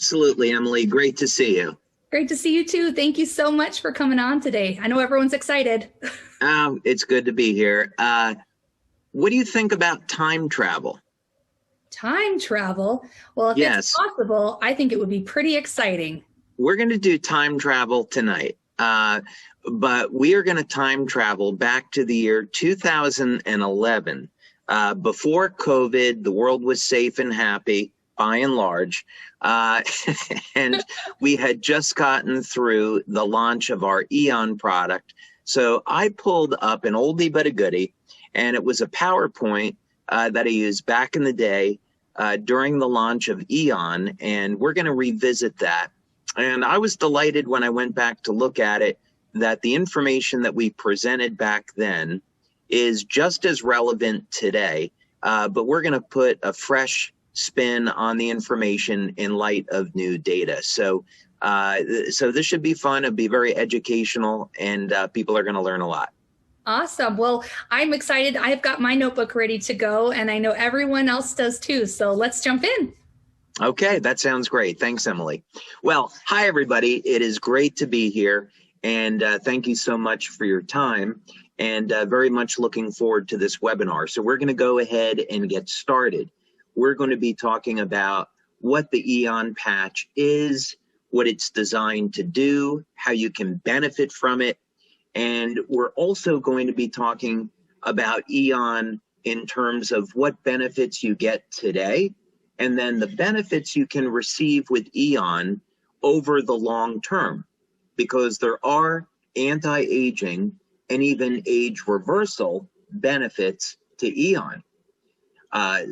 Absolutely, Emily. Great to see you. Great to see you too. Thank you so much for coming on today. I know everyone's excited. It's good to be here. What do you think about time travel? Time travel. Well, if it's Yes, possible, I think it would be pretty exciting. we're going to do time travel tonight, but we are going to time travel back to the year 2011. Before COVID, the world was safe and happy, by and large. Uh, and we had just gotten through the launch of our Aeon product. So I pulled up an oldie but a goodie, and it was a PowerPoint that I used back in the day during the launch of Aeon, and we're going to revisit that. And I was delighted when I went back to look at it that the information that we presented back then is just as relevant today, but we're going to put a fresh spin on the information in light of new data. So this should be fun. It'll be very educational, and people are going to learn a lot. Awesome. Well, I'm excited. I've got my notebook ready to go, and I know everyone else does too. So let's jump in. Okay, that sounds great. Thanks, Emily. Well, hi, everybody. It is great to be here, and thank you so much for your time, and very much looking forward to this webinar. So we're going to go ahead and get started. We're going to be talking about what the Aeon patch is, what it's designed to do, how you can benefit from it, and we're also going to be talking about Aeon in terms of what benefits you get today, and then the benefits you can receive with Aeon over the long term, because there are anti-aging and even age reversal benefits to Aeon.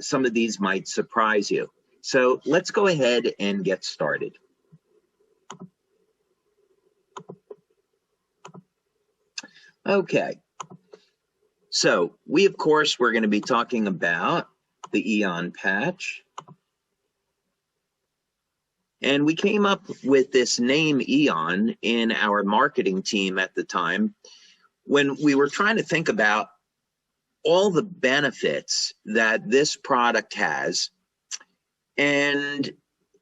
Some of these might surprise you. So let's go ahead and get started. Okay, so of course, we're going to be talking about the Aeon patch. And we came up with this name Aeon in our marketing team at the time when we were trying to think about all the benefits that this product has and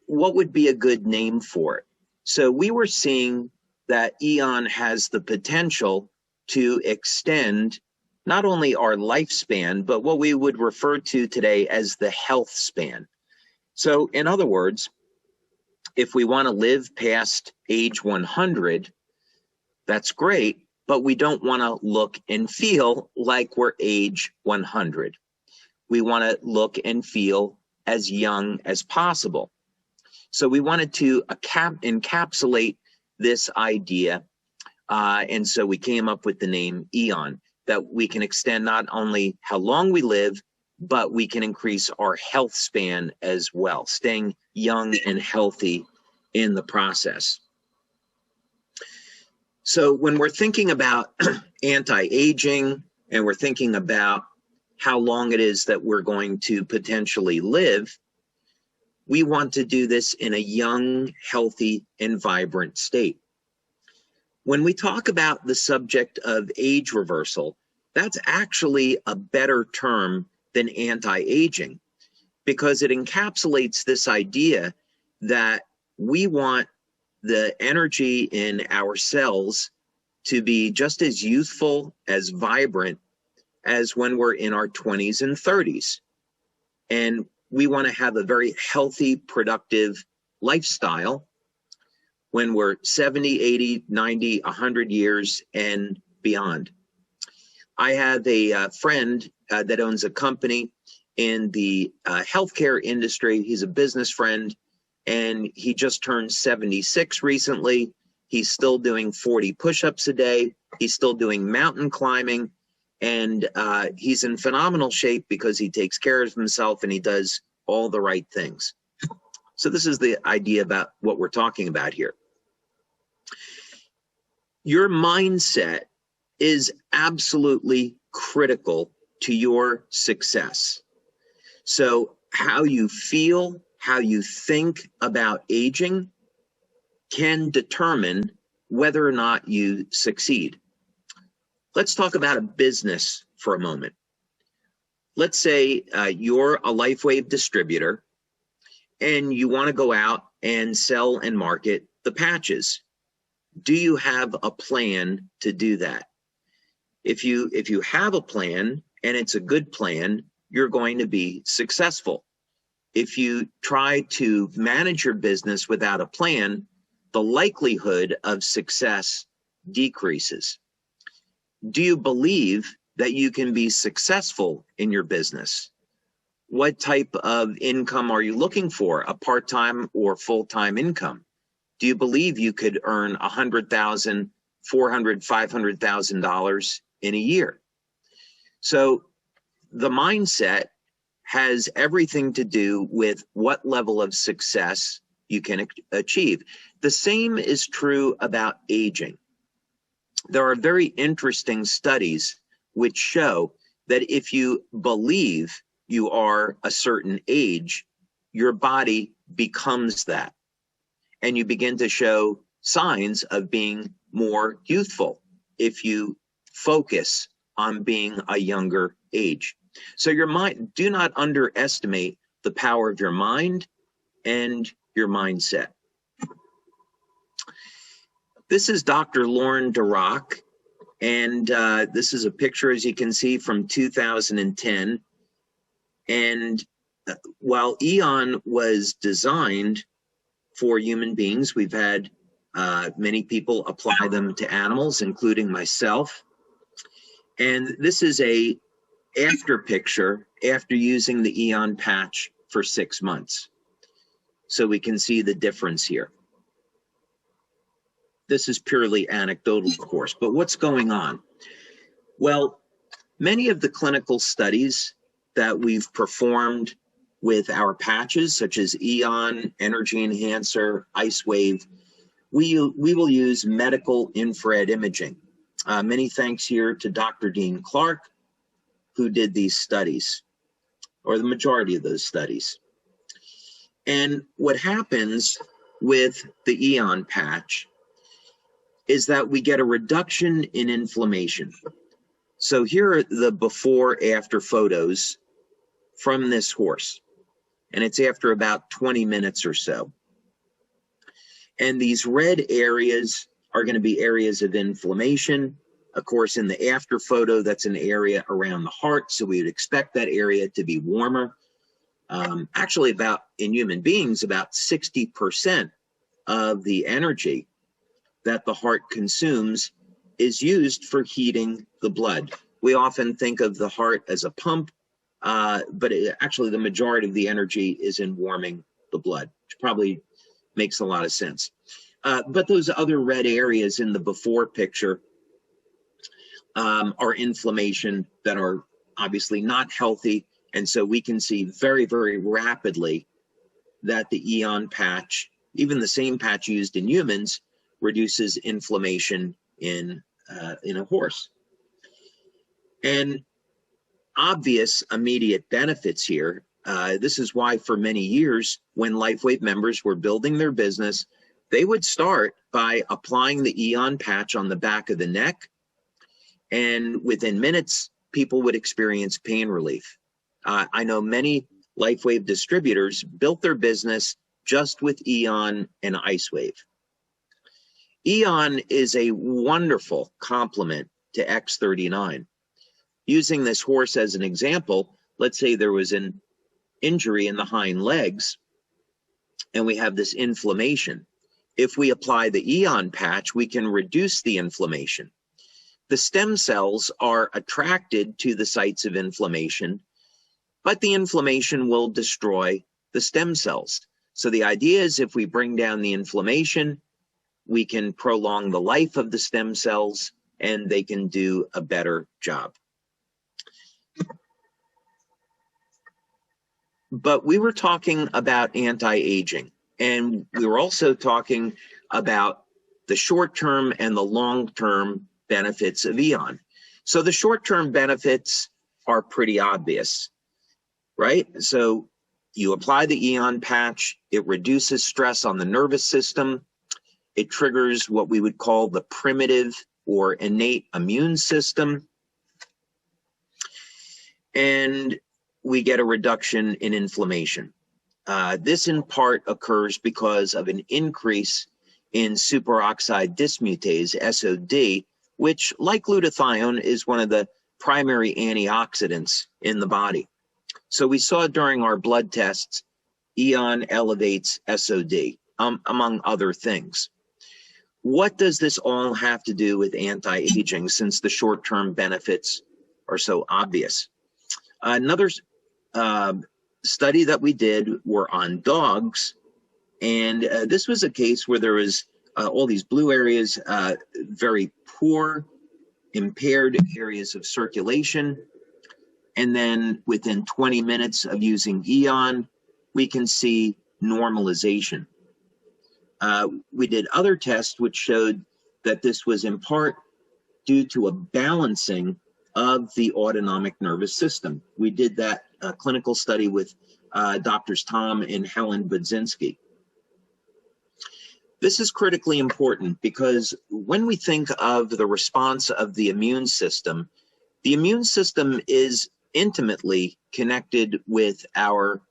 what would be a good name for it. So we were seeing that Aeon has the potential to extend not only our lifespan, but what we would refer to today as the health span. So in other words, if we want to live past age 100, that's great, but we don't want to look and feel like we're age 100. We want to look and feel as young as possible. So we wanted to encapsulate this idea, and so we came up with the name Aeon, that we can extend not only how long we live, but we can increase our health span as well, staying young and healthy in the process. So when we're thinking about anti-aging and we're thinking about how long it is that we're going to potentially live, we want to do this in a young, healthy, and vibrant state. When we talk about the subject of age reversal, that's actually a better term than anti-aging, because it encapsulates this idea that we want the energy in our cells to be just as youthful, as vibrant as when we're in our 20s and 30s. And we want to have a very healthy, productive lifestyle when we're 70, 80, 90, 100 years and beyond. I have a friend that owns a company in the healthcare industry. He's a business friend, and he just turned 76 recently. He's still doing 40 push-ups a day. He's still doing mountain climbing, and he's in phenomenal shape because he takes care of himself and he does all the right things. So this is the idea about what we're talking about here. Your mindset is absolutely critical to your success. So how you feel, how you think about aging can determine whether or not you succeed. Let's talk about a business for a moment. Let's say you're a LifeWave distributor and you want to go out and sell and market the patches. Do you have a plan to do that? If you have a plan and it's a good plan, you're going to be successful. If you try to manage your business without a plan, the likelihood of success decreases. Do you believe that you can be successful in your business? What type of income are you looking for, a part-time or full-time income? Do you believe you could earn $100,000, $400,000, $500,000 in a year? So the mindset has everything to do with what level of success you can achieve. The same is true about aging. There are very interesting studies which show that if you believe you are a certain age, your body becomes that. And you begin to show signs of being more youthful if you focus on being a younger age. So your mind, do not underestimate the power of your mind and your mindset. This is Dr. Lauren Dirac, and this is a picture, as you can see, from 2010. And while Aeon was designed for human beings, we've had many people apply them to animals, including myself. And this is a after picture after using the Aeon patch for 6 months. So we can see the difference here. This is purely anecdotal, of course, but what's going on? Well, many of the clinical studies that we've performed with our patches, such as Aeon, Energy Enhancer, Ice Wave, we will use medical infrared imaging. Many thanks here to Dr. Dean Clark, who did these studies, or the majority of those studies. And what happens with the Aeon patch is that we get a reduction in inflammation. So here are the before-after photos from this horse, and it's after about 20 minutes or so. And these red areas are going to be areas of inflammation. Of course, in the after photo, that's an area around the heart, so we would expect that area to be warmer. Actually, in human beings, about 60% of the energy that the heart consumes is used for heating the blood. We often think of the heart as a pump, but actually the majority of the energy is in warming the blood, which probably makes a lot of sense. But those other red areas in the before picture are inflammation that are obviously not healthy. And so we can see very, very rapidly that the Aeon patch, even the same patch used in humans, reduces inflammation in a horse. And obvious immediate benefits here. This is why for many years, when LifeWave members were building their business, they would start by applying the Aeon patch on the back of the neck, and within minutes, people would experience pain relief. I know many LifeWave distributors built their business just with Aeon and Ice Wave. Aeon is a wonderful complement to X39. Using this horse as an example, let's say there was an injury in the hind legs and we have this inflammation. If we apply the Aeon patch, we can reduce the inflammation. The stem cells are attracted to the sites of inflammation, but the inflammation will destroy the stem cells. So the idea is if we bring down the inflammation, we can prolong the life of the stem cells and they can do a better job. But we were talking about anti-aging, and we were also talking about the short-term and the long-term benefits of Aeon. So the short-term benefits are pretty obvious, right? So you apply the Aeon patch, it reduces stress on the nervous system, it triggers what we would call the primitive or innate immune system, and we get a reduction in inflammation. This in part occurs because of an increase in superoxide dismutase, SOD, which, like glutathione, is one of the primary antioxidants in the body. So we saw during our blood tests, Aeon elevates SOD, among other things. What does this all have to do with anti-aging, since the short-term benefits are so obvious? Another study that we did were on dogs, and this was a case where there was all these blue areas, very poor, impaired areas of circulation, and then within 20 minutes of using Aeon, we can see normalization. We did other tests which showed that this was in part due to a balancing of the autonomic nervous system. We did that clinical study with Doctors Tom and Helen Budzinski. This is critically important because when we think of the response of the immune system is intimately connected with our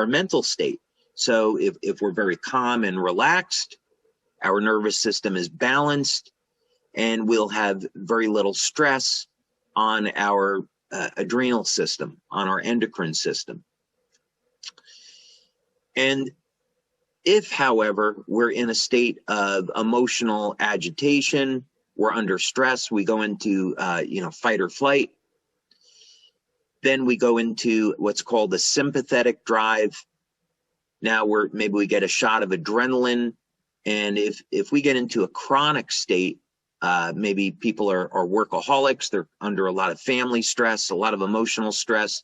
mental state. So if we're very calm and relaxed, our nervous system is balanced, and we'll have very little stress on our adrenal system, on our endocrine system. And if, however, we're in a state of emotional agitation, we're under stress, we go into fight or flight, then we go into what's called the sympathetic drive. Now maybe we get a shot of adrenaline, and if we get into a chronic state, maybe people are workaholics, they're under a lot of family stress, a lot of emotional stress.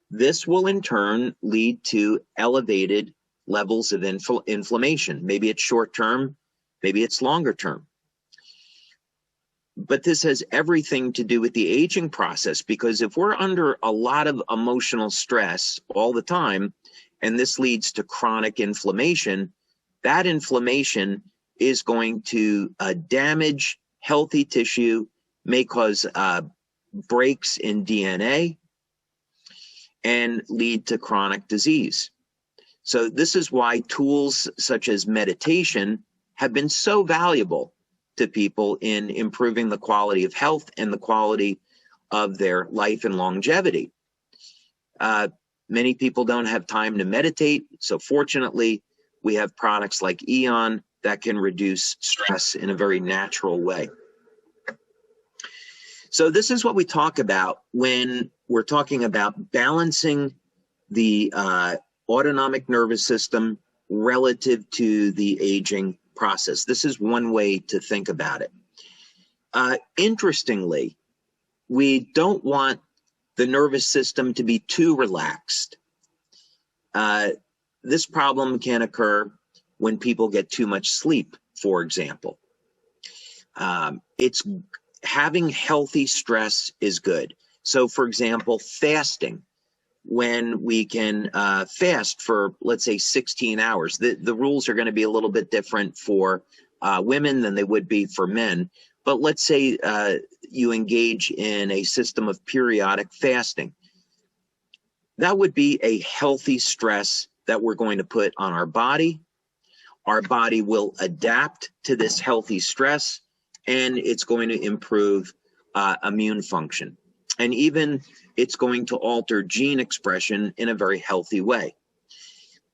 This will in turn lead to elevated levels of inflammation. Maybe it's short term, maybe it's longer term. But this has everything to do with the aging process, because if we're under a lot of emotional stress all the time, and this leads to chronic inflammation, that inflammation is going to damage healthy tissue, may cause breaks in DNA, and lead to chronic disease. So this is why tools such as meditation have been so valuable to people in improving the quality of health and the quality of their life and longevity. Many people don't have time to meditate, so fortunately, we have products like Aeon that can reduce stress in a very natural way. So this is what we talk about when we're talking about balancing the autonomic nervous system relative to the aging process. This is one way to think about it. Interestingly, we don't want the nervous system to be too relaxed. This problem can occur when people get too much sleep, for example. It's having healthy stress is good. So, for example, fasting. When we can fast for, let's say, 16 hours. The rules are going to be a little bit different for women than they would be for men. But let's say you engage in a system of periodic fasting. That would be a healthy stress that we're going to put on our body. Our body will adapt to this healthy stress, and it's going to improve immune function. And even it's going to alter gene expression in a very healthy way.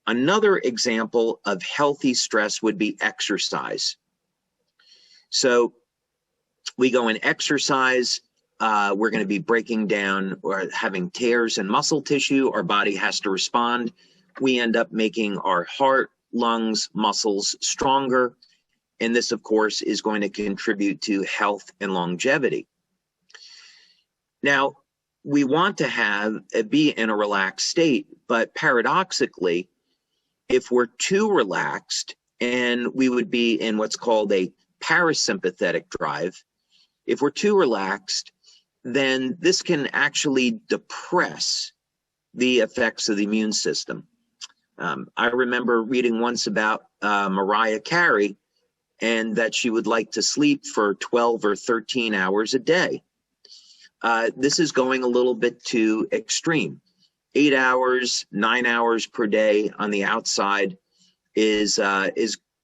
Another example of healthy stress would be exercise. So we go and exercise, we're going to be breaking down or having tears in muscle tissue. Our body has to respond. We end up making our heart, lungs, muscles stronger. And this, of course, is going to contribute to health and longevity. Now, we want to be in a relaxed state, but paradoxically, if we're too relaxed, and we would be in what's called a parasympathetic drive, if we're too relaxed, then this can actually depress the effects of the immune system. I remember reading once about Mariah Carey, and that she would like to sleep for 12 or 13 hours a day. This is going a little bit too extreme. 8 hours, 9 hours per day on the outside is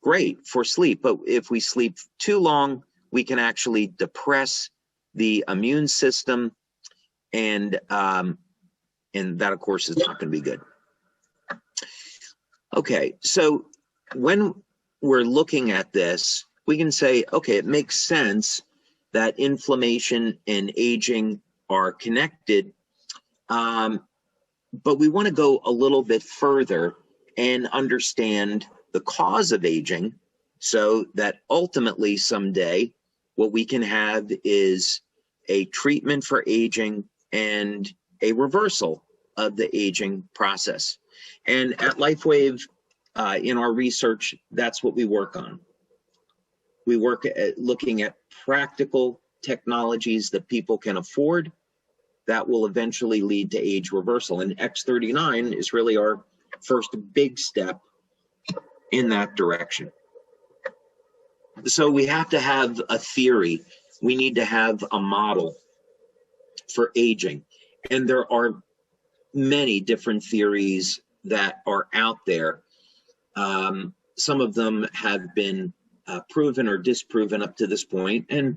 great for sleep. But if we sleep too long, we can actually depress the immune system, and that, of course, is not going to be good. Okay, so when we're looking at this, we can say, okay, it makes sense that inflammation and aging are connected, but we want to go a little bit further and understand the cause of aging, so that ultimately someday what we can have is a treatment for aging and a reversal of the aging process. And at LifeWave, in our research, that's what we work on. We work at looking at practical technologies that people can afford that will eventually lead to age reversal. And X39 is really our first big step in that direction. So we have to have a theory. We need to have a model for aging. And there are many different theories that are out there. Some of them have been proven or disproven up to this point, and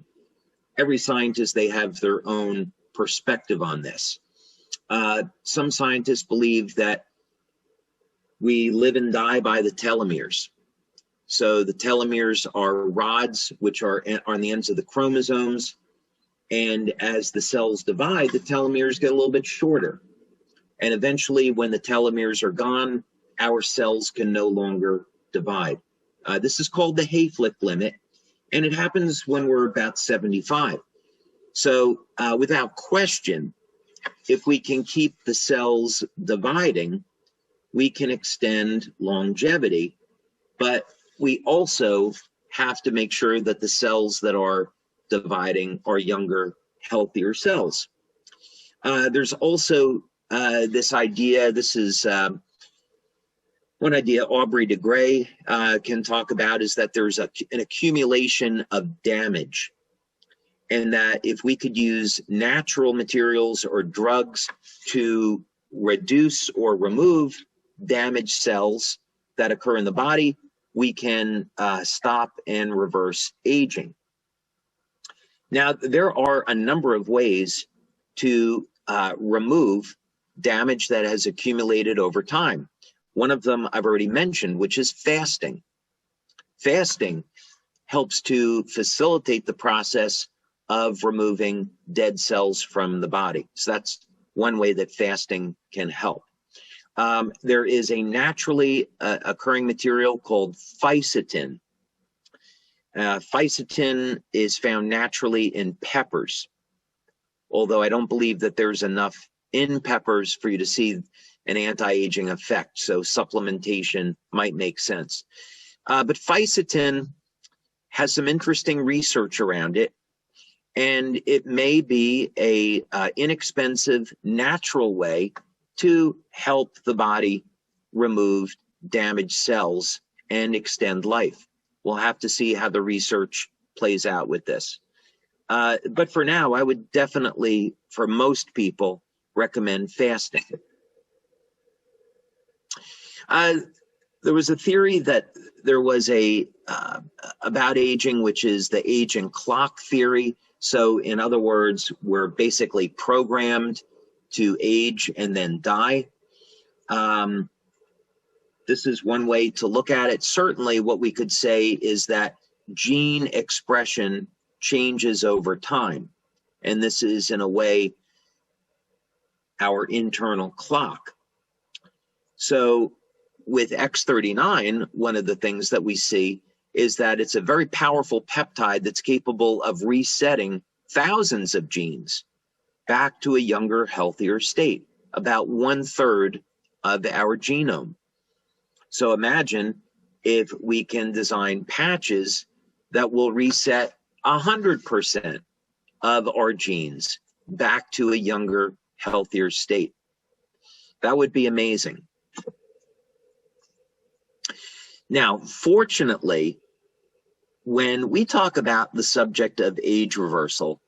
every scientist, they have their own perspective on this. Some scientists believe that we live and die by the telomeres. So the telomeres are rods which are on the ends of the chromosomes, and as the cells divide, the telomeres get a little bit shorter. And eventually, when the telomeres are gone, our cells can no longer divide. This is called the Hayflick limit, and it happens when we're about 75. So without question, if we can keep the cells dividing, we can extend longevity, but we also have to make sure that the cells that are dividing are younger, healthier cells. There's also this idea, this is one idea Aubrey de Grey can talk about, is that there's an accumulation of damage, and that if we could use natural materials or drugs to reduce or remove damaged cells that occur in the body, we can stop and reverse aging. Now, there are a number of ways to remove damage that has accumulated over time. One of them I've already mentioned, which is fasting. Fasting helps to facilitate the process of removing dead cells from the body. So that's one way that fasting can help. There is a naturally occurring material called fisetin. Fisetin is found naturally in peppers, although I don't believe that there's enough in peppers for you to see an anti-aging effect, so supplementation might make sense. But fisetin has some interesting research around it, and it may be a inexpensive, natural way to help the body remove damaged cells and extend life. We'll have to see how the research plays out with this. But for now, I would definitely, for most people, recommend fasting. There was a theory that there was about aging, which is the aging clock theory. So in other words, we're basically programmed to age and then die. This is one way to look at it. Certainly what we could say is that gene expression changes over time. And this is, in a way, our internal clock. So with X39, one of the things that we see is that it's a very powerful peptide that's capable of resetting thousands of genes back to a younger, healthier state, about 1/3 of our genome. So imagine if we can design patches that will reset 100% of our genes back to a younger, healthier state. That would be amazing. Now, fortunately, when we talk about the subject of age reversal,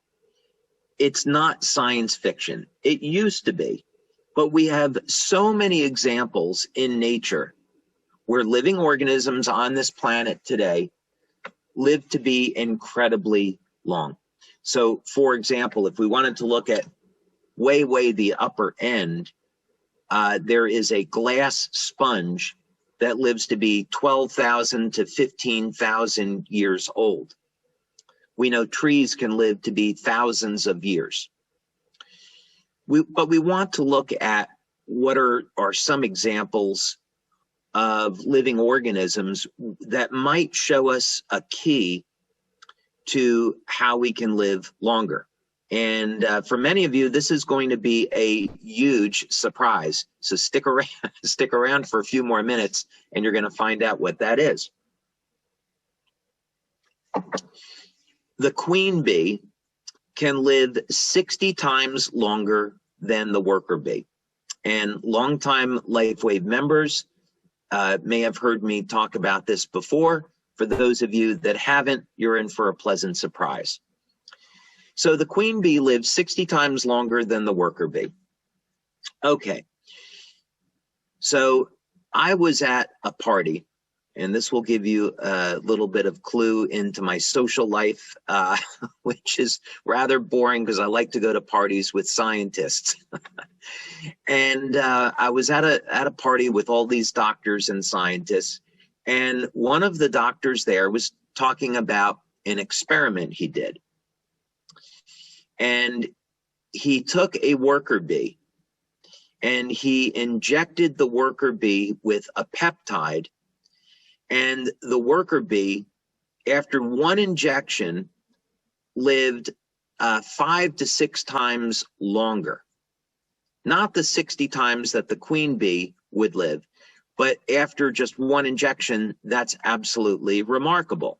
it's not science fiction. It used to be. But we have so many examples in nature where living organisms on this planet today live to be incredibly long. So, for example, if we wanted to look at way the upper end, there is a glass sponge that lives to be 12,000 to 15,000 years old. We know trees can live to be thousands of years. But we want to look at what are some examples of living organisms that might show us a key to how we can live longer. And for many of you, this is going to be a huge surprise. So stick around for a few more minutes, and you're going to find out what that is. The queen bee can live 60 times longer than the worker bee. And longtime LifeWave members may have heard me talk about this before. For those of you that haven't, you're in for a pleasant surprise. So the queen bee lives 60 times longer than the worker bee. Okay. So I was at a party, and this will give you a little bit of clue into my social life, which is rather boring because I like to go to parties with scientists. And I was at a party with all these doctors and scientists, and one of the doctors there was talking about an experiment he did. And he took a worker bee and he injected the worker bee with a peptide, and the worker bee, after one injection, lived 5 to 6 times longer. Not the 60 times that the queen bee would live, but after just one injection, that's absolutely remarkable.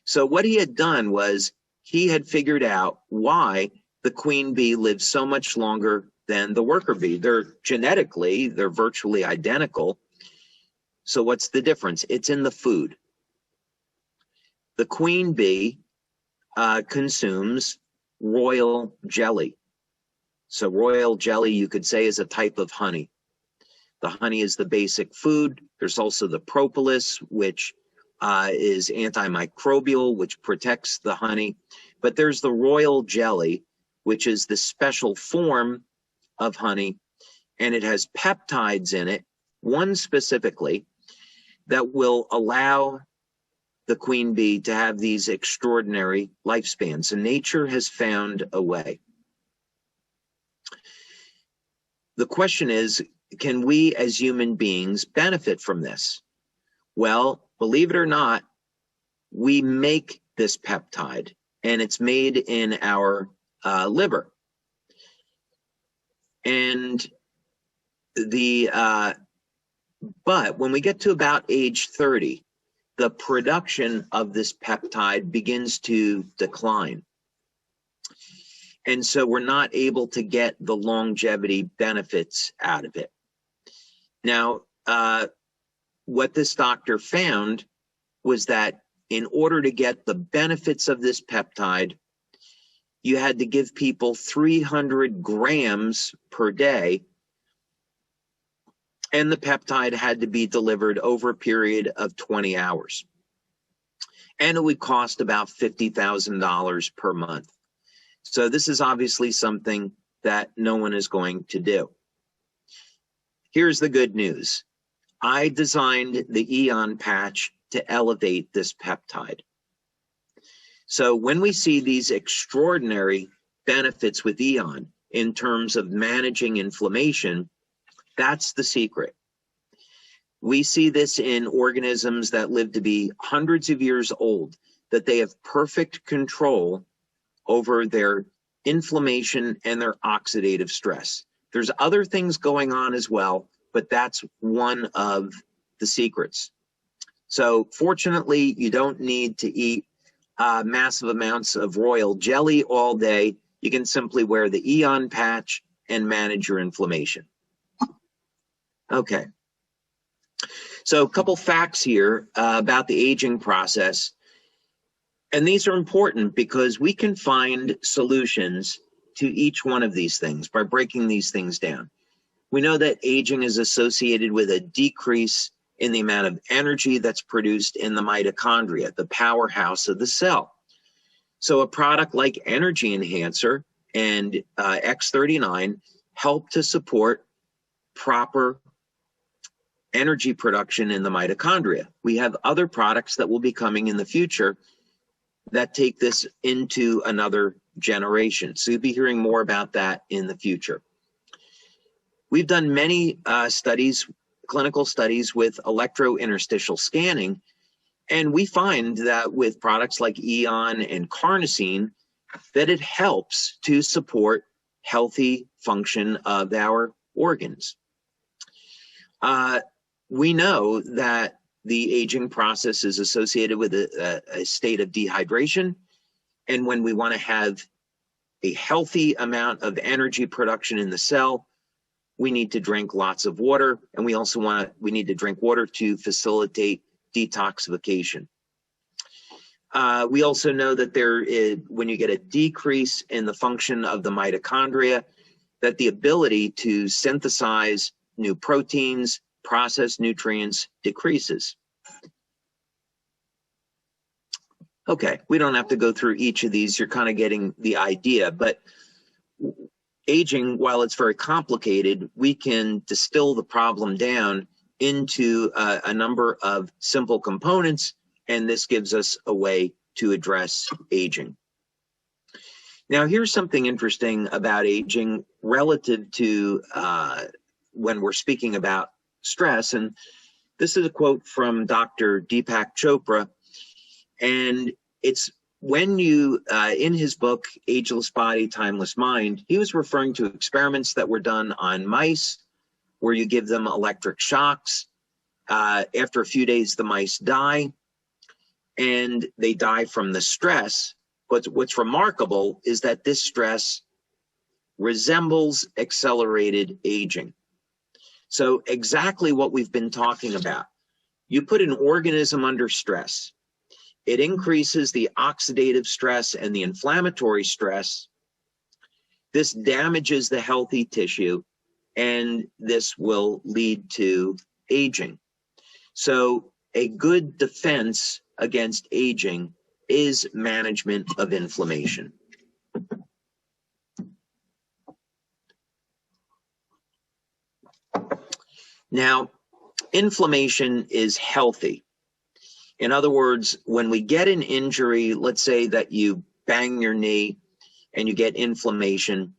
So what he had done was he had figured out why the queen bee lives so much longer than the worker bee. They're virtually identical. So what's the difference? It's in the food. The queen bee consumes royal jelly. So royal jelly, you could say, is a type of honey. The honey is the basic food. There's also the propolis, which is antimicrobial, which protects the honey. But there's the royal jelly, which is the special form of honey, and it has peptides in it, one specifically, that will allow the queen bee to have these extraordinary lifespans. And nature has found a way. The question is, can we as human beings benefit from this? Well, believe it or not, we make this peptide, and it's made in our liver. And but when we get to about age 30, the production of this peptide begins to decline. And so we're not able to get the longevity benefits out of it. Now, what this doctor found was that in order to get the benefits of this peptide, you had to give people 300 grams per day, and the peptide had to be delivered over a period of 20 hours. And it would cost about $50,000 per month. So this is obviously something that no one is going to do. Here's the good news. I designed the Aeon patch to elevate this peptide. So when we see these extraordinary benefits with Aeon in terms of managing inflammation, that's the secret. We see this in organisms that live to be hundreds of years old, that they have perfect control over their inflammation and their oxidative stress. There's other things going on as well, but that's one of the secrets. So fortunately, you don't need to eat massive amounts of royal jelly all day. You can simply wear the Aeon patch and manage your inflammation. Okay. So a couple facts here about the aging process. And these are important because we can find solutions to each one of these things by breaking these things down. We know that aging is associated with a decrease in the amount of energy that's produced in the mitochondria, the powerhouse of the cell. So a product like Energy Enhancer and X39 help to support proper energy production in the mitochondria. We have other products that will be coming in the future that take this into another generation. So you'll be hearing more about that in the future. We've done many studies, clinical studies with electrointerstitial scanning, and we find that with products like Aeon and carnosine, that it helps to support healthy function of our organs. We know that the aging process is associated with a state of dehydration. And when we want to have a healthy amount of energy production in the cell, we need to drink lots of water. And we also we need to drink water to facilitate detoxification. We also know that when you get a decrease in the function of the mitochondria, that the ability to synthesize new proteins, process nutrients decreases. Okay, we don't have to go through each of these. You're kind of getting the idea, but aging, while it's very complicated, we can distill the problem down into a number of simple components, and this gives us a way to address aging. Now, here's something interesting about aging relative to when we're speaking about stress, and this is a quote from Dr. Deepak Chopra, and it's when you, in his book, Ageless Body, Timeless Mind, he was referring to experiments that were done on mice where you give them electric shocks. After a few days, the mice die, and they die from the stress. But what's remarkable is that this stress resembles accelerated aging. So exactly what we've been talking about. You put an organism under stress. It increases the oxidative stress and the inflammatory stress. This damages the healthy tissue, and this will lead to aging. So a good defense against aging is management of inflammation. Now, inflammation is healthy. In other words, when we get an injury, let's say that you bang your knee and you get inflammation,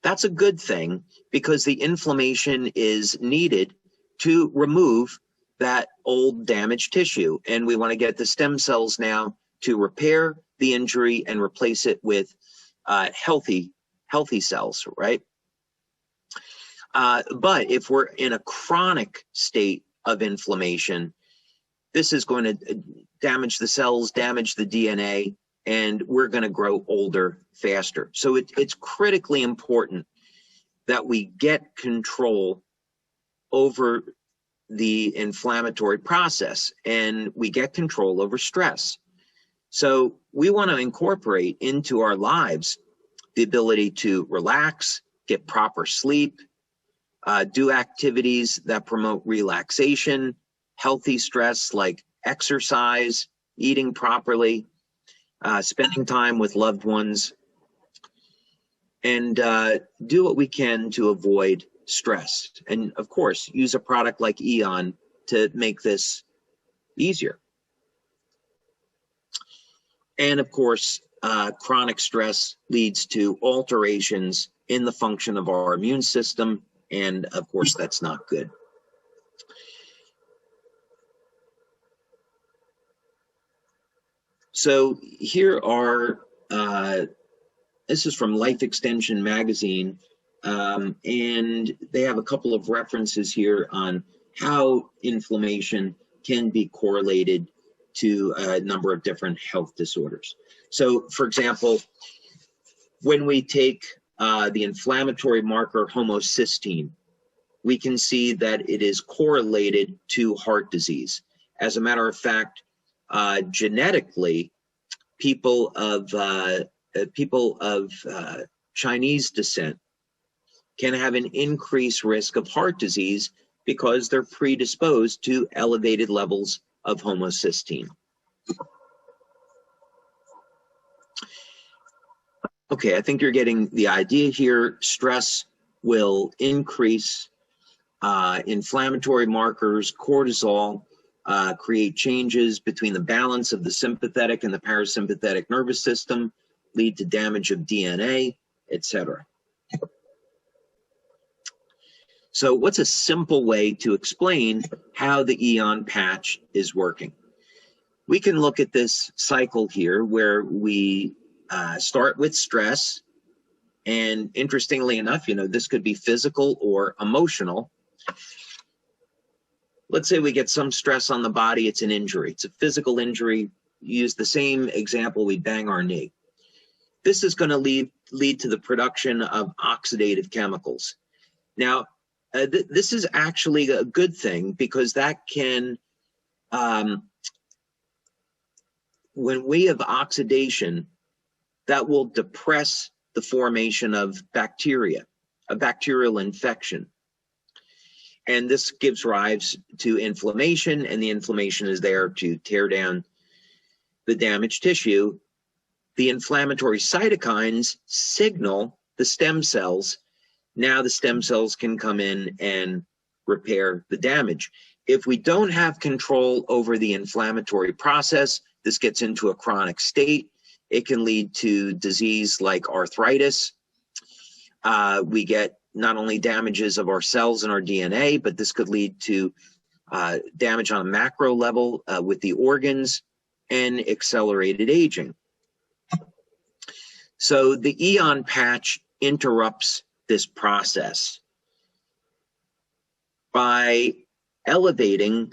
that's a good thing because the inflammation is needed to remove that old damaged tissue. And we want to get the stem cells now to repair the injury and replace it with healthy cells, right? But if we're in a chronic state of inflammation, this is going to damage the cells, damage the DNA, and we're going to grow older faster. So it's critically important that we get control over the inflammatory process and we get control over stress. So we want to incorporate into our lives the ability to relax, get proper sleep, do activities that promote relaxation, healthy stress like exercise, eating properly, spending time with loved ones, and do what we can to avoid stress. And of course, use a product like Aeon to make this easier. And of course, chronic stress leads to alterations in the function of our immune system, and of course, that's not good. So here are, this is from Life Extension magazine, and they have a couple of references here on how inflammation can be correlated to a number of different health disorders. So, for example, when we take the inflammatory marker homocysteine, we can see that it is correlated to heart disease. As a matter of fact, genetically, people of Chinese descent can have an increased risk of heart disease because they're predisposed to elevated levels of homocysteine. Okay, I think you're getting the idea here. Stress will increase inflammatory markers, cortisol, create changes between the balance of the sympathetic and the parasympathetic nervous system, lead to damage of DNA, etc. So what's a simple way to explain how the Aeon patch is working? We can look at this cycle here where we start with stress, and interestingly enough, this could be physical or emotional. Let's say we get some stress on the body, it's an injury, it's a physical injury. Use the same example, we bang our knee. This is going to lead to the production of oxidative chemicals. Now, this is actually a good thing because that can, when we have oxidation, that will depress the formation of bacteria, a bacterial infection. And this gives rise to inflammation, and the inflammation is there to tear down the damaged tissue. The inflammatory cytokines signal the stem cells. Now the stem cells can come in and repair the damage. If we don't have control over the inflammatory process, this gets into a chronic state. It can lead to disease like arthritis. We get not only damages of our cells and our DNA, but this could lead to damage on a macro level with the organs and accelerated aging. So the Aeon patch interrupts this process by elevating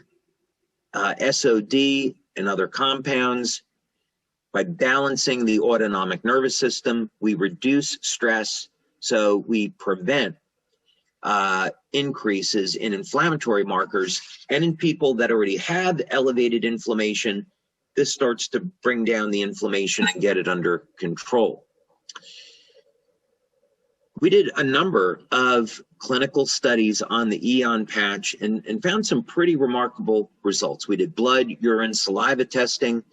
SOD and other compounds. By balancing the autonomic nervous system, we reduce stress, so we prevent increases in inflammatory markers. And in people that already have elevated inflammation, this starts to bring down the inflammation and get it under control. We did a number of clinical studies on the Aeon patch and found some pretty remarkable results. We did blood, urine, saliva testing.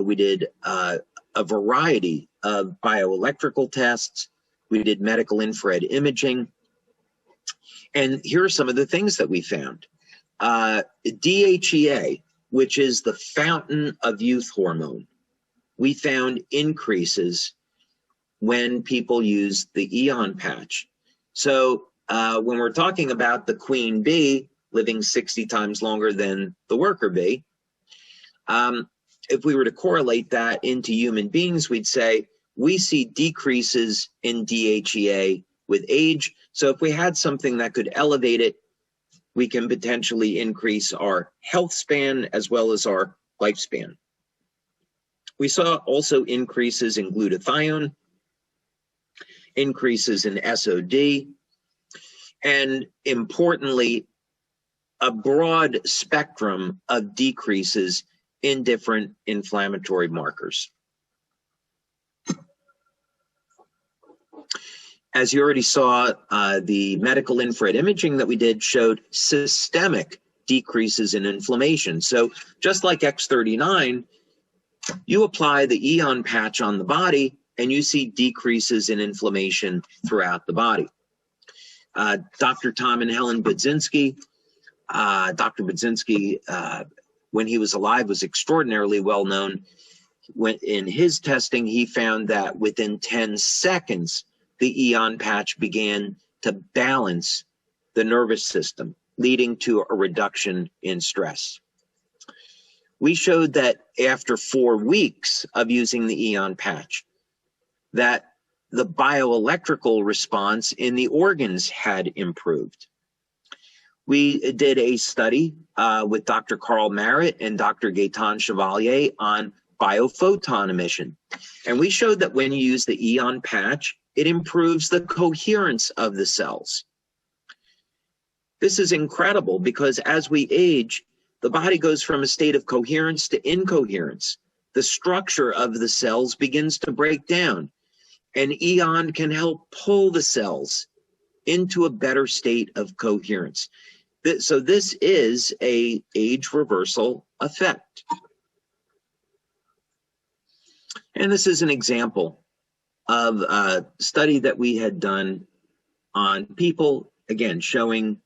We did a variety of bioelectrical tests. We did medical infrared imaging. And here are some of the things that we found. DHEA, which is the fountain of youth hormone, we found increases when people use the Aeon patch. So when we're talking about the queen bee living 60 times longer than the worker bee, if we were to correlate that into human beings, we'd say we see decreases in DHEA with age. So if we had something that could elevate it, we can potentially increase our health span as well as our lifespan. We saw also increases in glutathione, increases in SOD, and importantly, a broad spectrum of decreases in different inflammatory markers. As you already saw, the medical infrared imaging that we did showed systemic decreases in inflammation. So just like X39, you apply the Aeon patch on the body and you see decreases in inflammation throughout the body. Dr. Tom and Helen Budzinski, Dr. Budzinski, when he was alive, was extraordinarily well known. In his testing, he found that within 10 seconds, the Aeon patch began to balance the nervous system, leading to a reduction in stress. We showed that after 4 weeks of using the Aeon patch, that the bioelectrical response in the organs had improved. We did a study with Dr. Carl Merritt and Dr. Gaetan Chevalier on biophoton emission. And we showed that when you use the Aeon patch, it improves the coherence of the cells. This is incredible because as we age, the body goes from a state of coherence to incoherence. The structure of the cells begins to break down. And Aeon can help pull the cells into a better state of coherence. So this is a age reversal effect. And this is an example of a study that we had done on people, again, showing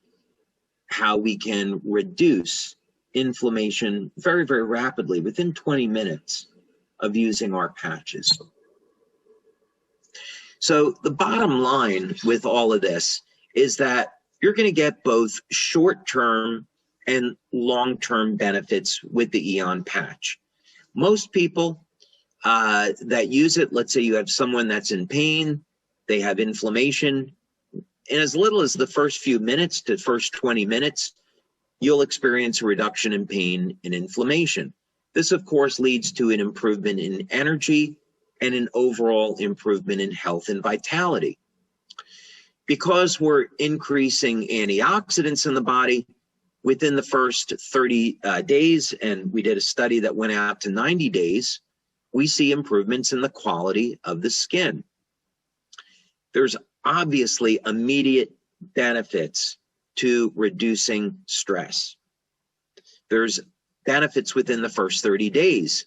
how we can reduce inflammation very, very rapidly within 20 minutes of using our patches. So the bottom line with all of this is that you're going to get both short-term and long-term benefits with the Aeon patch. Most people that use it, let's say you have someone that's in pain, they have inflammation, in as little as the first few minutes to first 20 minutes, you'll experience a reduction in pain and inflammation. This, of course, leads to an improvement in energy and an overall improvement in health and vitality. Because we're increasing antioxidants in the body within the first 30 days, and we did a study that went out to 90 days, we see improvements in the quality of the skin. There's obviously immediate benefits to reducing stress. There's benefits within the first 30 days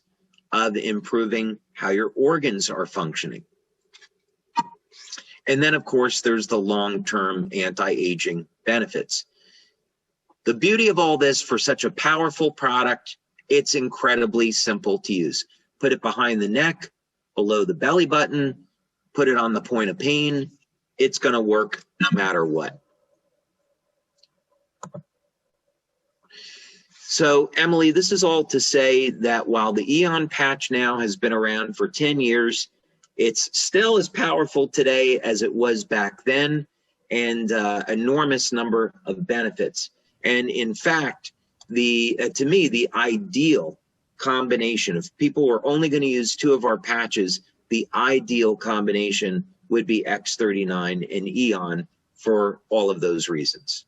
of improving how your organs are functioning. And then, of course, there's the long-term anti-aging benefits. The beauty of all this, for such a powerful product, it's incredibly simple to use. Put it behind the neck, below the belly button, put it on the point of pain. It's going to work no matter what. So, Emily, this is all to say that while the Aeon patch now has been around for 10 years, it's still as powerful today as it was back then, and enormous number of benefits. And in fact, to me, the ideal combination, if people were only going to use 2 of our patches, the ideal combination would be X39 and Aeon for all of those reasons.